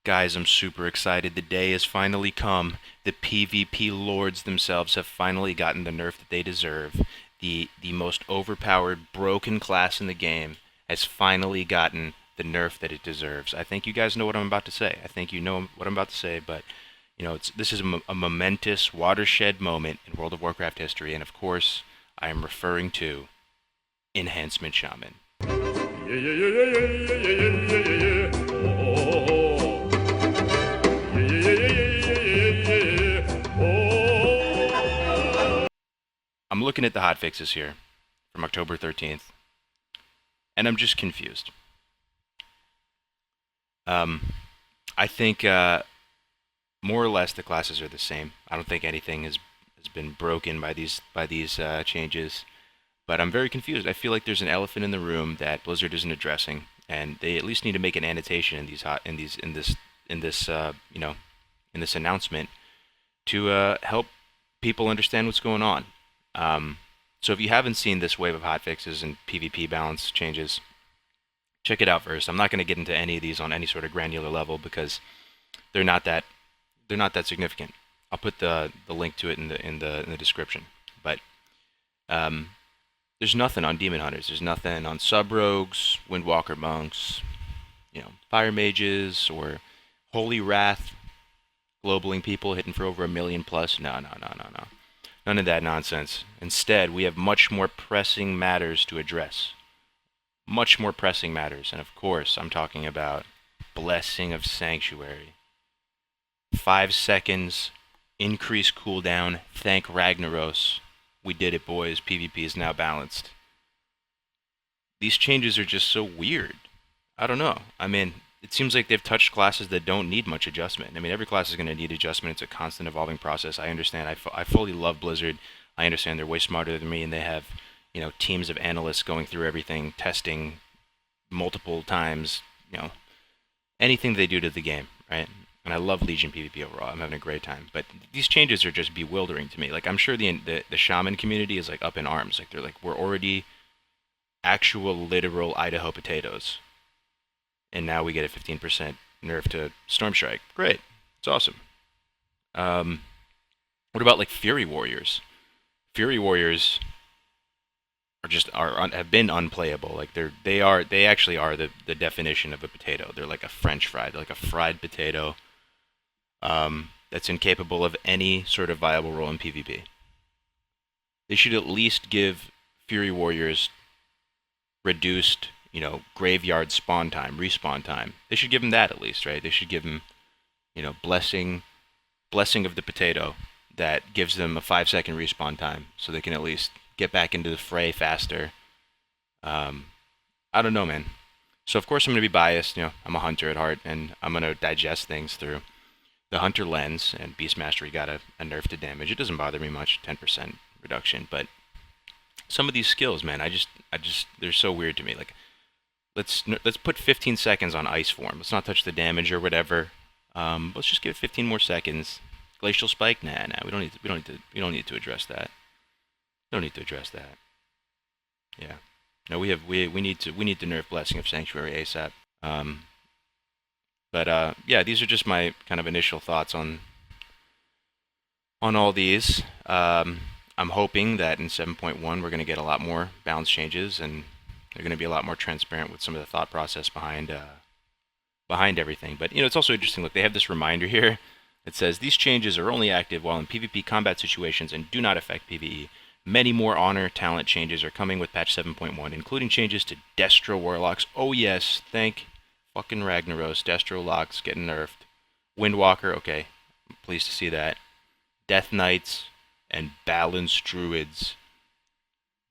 Guys, I'm super excited. The day has finally come. The PvP lords themselves have finally gotten the nerf that they deserve. The most overpowered, broken class in the game has finally gotten the nerf that it deserves. I think you guys know what I'm about to say. I think you know what I'm about to say, but this is a momentous watershed moment in World of Warcraft history, and of course, I am referring to Enhancement Shaman. Yeah, yeah, yeah, yeah, yeah, yeah, yeah, yeah, yeah, yeah. Oh, oh, oh. Yeah, yeah, yeah, yeah, yeah, yeah, yeah, yeah. Oh. I'm looking at the hotfixes here from October 13th, and I'm just confused. Um, I think more or less the classes are the same. I don't think anything has been broken by these changes, but I'm very confused. I feel like there's an elephant in the room that Blizzard isn't addressing, and they at least need to make an annotation in these hot in this in this announcement to help people understand what's going on. Um, so if you haven't seen this wave of hotfixes and PvP balance changes, check it out first. I'm not going to get into any of these on any sort of granular level because they're not that they're not that significant. I'll put the link to it in the description. But um, there's nothing on Demon Hunters. There's nothing on Sub Rogues, Windwalker Monks, Fire Mages, or Holy Wrath, globaling people hitting for over 1 million plus. No, no, no, no, no. None of that nonsense. Instead, we have much more pressing matters to address. Much more pressing matters. And of course, I'm talking about Blessing of Sanctuary. 5 seconds, increase cooldown, thank Ragnaros. We did it, boys. PvP is now balanced. These changes are just so weird. I don't know. I mean, it seems like they've touched classes that don't need much adjustment. I mean, every class is going to need adjustment. It's a constant evolving process. I understand. I fully love Blizzard. I understand they're way smarter than me, and they have, teams of analysts going through everything, testing multiple times, anything they do to the game, right? And I love Legion PvP overall. I'm having a great time. But these changes are just bewildering to me. Like, I'm sure the shaman community is like up in arms. Like, they're like, we're already actual literal Idaho potatoes, and now we get a 15% nerf to Storm Strike. Great, it's awesome. What about like Fury Warriors? Fury Warriors have been unplayable. Like they actually are the definition of a potato. They're like a French fry. They're like a fried potato that's incapable of any sort of viable role in PvP. They should at least give Fury Warriors reduced, graveyard spawn time, respawn time. They should give them that at least, right? They should give them, blessing of the potato that gives them a 5 second respawn time, so they can at least get back into the fray faster. I don't know, man. So of course I'm gonna be biased. I'm a hunter at heart, and I'm gonna digest things through the hunter lens. And Beast Mastery got a nerf to damage. It doesn't bother me much, 10% reduction, but some of these skills, man, I just they're so weird to me. Like, let's put 15 seconds on ice form. Let's not touch the damage or whatever. Let's just give it 15 more seconds. Glacial spike? Nah. We don't need to address that. We don't need to address that. Yeah. No, we need to nerf Blessing of Sanctuary ASAP. But yeah, these are just my kind of initial thoughts on all these. I'm hoping that in 7.1 we're going to get a lot more balance changes, and they're going to be a lot more transparent with some of the thought process behind everything. But it's also interesting. Look, they have this reminder here that says these changes are only active while in PvP combat situations and do not affect PvE. Many more honor talent changes are coming with patch 7.1, including changes to Destro Warlocks. Oh yes, thank fucking Ragnaros. Destro Locks getting nerfed. Windwalker, okay, I'm pleased to see that. Death Knights and Balanced Druids,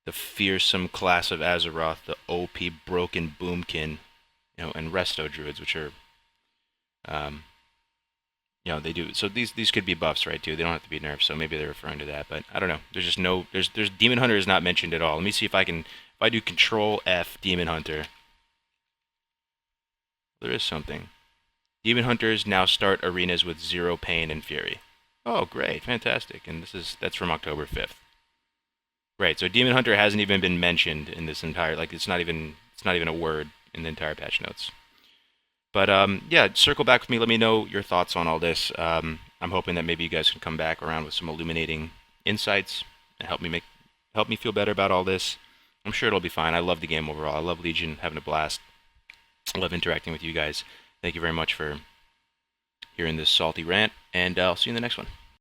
the fearsome class of Azeroth, the OP broken boomkin, and Resto Druids, which are, they do. So these could be buffs, right? Too. They don't have to be nerfs. So maybe they're referring to that. But I don't know. There's just no. There's Demon Hunter is not mentioned at all. Let me see if I can. If I do Control F Demon Hunter, there is something. Demon Hunters now start arenas with 0 pain and fury. Oh, great, fantastic. And that's from October 5th. Right. So Demon Hunter hasn't even been mentioned in this entire. Like, it's not even a word in the entire patch notes. But yeah, circle back with me. Let me know your thoughts on all this. I'm hoping that maybe you guys can come back around with some illuminating insights and help me feel better about all this. I'm sure it'll be fine. I love the game overall. I love Legion, having a blast. I love interacting with you guys. Thank you very much for hearing this salty rant, and I'll see you in the next one.